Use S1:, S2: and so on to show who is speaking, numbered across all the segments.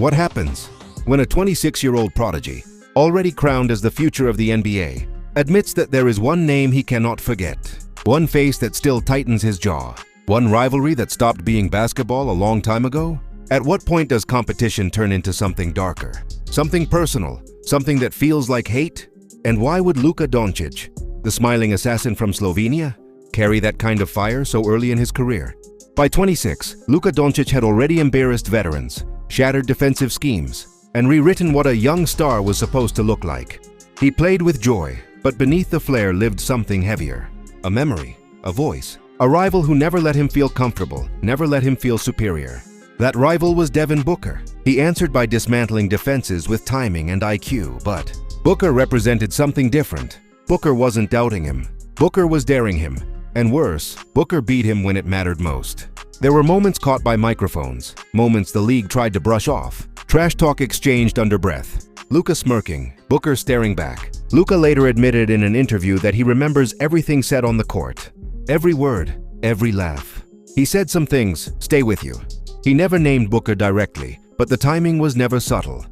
S1: What happens when a 26-year-old prodigy, already crowned as the future of the NBA, admits that there is one name he cannot forget, one face that still tightens his jaw, one rivalry that stopped being basketball a long time ago? At what point does competition turn into something darker, something personal, something that feels like hate? And why would Luka Dončić, the smiling assassin from Slovenia, carry that kind of fire so early in his career? By 26, Luka Dončić had already embarrassed veterans, shattered defensive schemes, and rewritten what a young star was supposed to look like. He played with joy, but beneath the flair lived something heavier. A memory, a voice, a rival who never let him feel comfortable, never let him feel superior. That rival was Devin Booker. He answered by dismantling defenses with timing and IQ, but Booker represented something different. Booker wasn't doubting him. Booker was daring him. And worse, Booker beat him when it mattered most. There were moments caught by microphones, moments the league tried to brush off, trash talk exchanged under breath. Luka smirking, Booker staring back. Luka later admitted in an interview that he remembers everything said on the court. Every word, every laugh. He said some things stay with you. He never named Booker directly, but the timing was never subtle.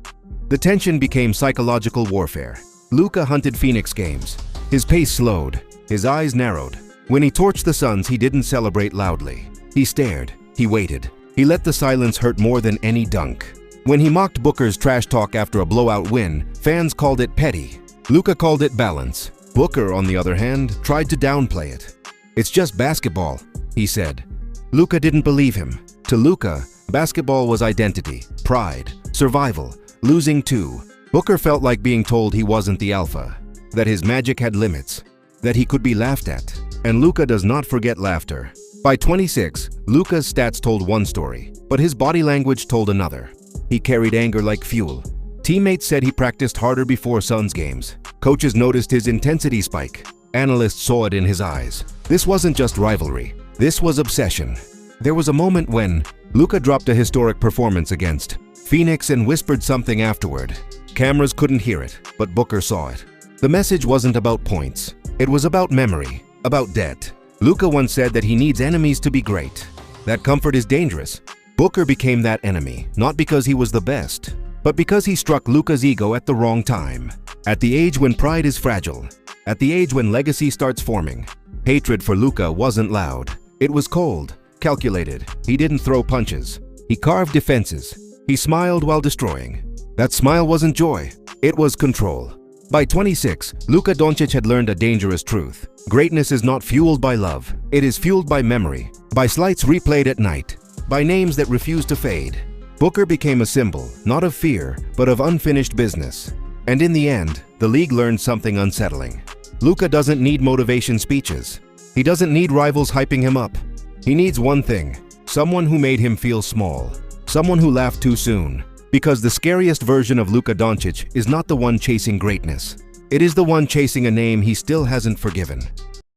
S1: The tension became psychological warfare. Luka hunted Phoenix games. His pace slowed, his eyes narrowed. When he torched the Suns, he didn't celebrate loudly. He stared, he waited. He let the silence hurt more than any dunk. When he mocked Booker's trash talk after a blowout win, fans called it petty. Luka called it balance. Booker, on the other hand, tried to downplay it. It's just basketball, he said. Luka didn't believe him. To Luka, basketball was identity, pride, survival, losing too. Booker felt like being told he wasn't the alpha, that his magic had limits, that he could be laughed at. And Luka does not forget laughter. By 26, Luka's stats told one story, but his body language told another. He carried anger like fuel. Teammates said he practiced harder before Suns games. Coaches noticed his intensity spike. Analysts saw it in his eyes. This wasn't just rivalry. This was obsession. There was a moment when Luka dropped a historic performance against Phoenix and whispered something afterward. Cameras couldn't hear it, but Booker saw it. The message wasn't about points. It was about memory, about debt. Luka once said that he needs enemies to be great. That comfort is dangerous. Booker became that enemy, not because he was the best, but because he struck Luka's ego at the wrong time. At the age when pride is fragile. At the age when legacy starts forming. Hatred for Luka wasn't loud. It was cold, calculated. He didn't throw punches. He carved defenses. He smiled while destroying. That smile wasn't joy. It was control. By 26, Luka Dončić had learned a dangerous truth. Greatness is not fueled by love. It is fueled by memory, by slights replayed at night, by names that refuse to fade. Booker became a symbol, not of fear, but of unfinished business. And in the end, the league learned something unsettling. Luka doesn't need motivation speeches. He doesn't need rivals hyping him up. He needs one thing, someone who made him feel small, someone who laughed too soon. Because the scariest version of Luka Dončić is not the one chasing greatness. It is the one chasing a name he still hasn't forgiven.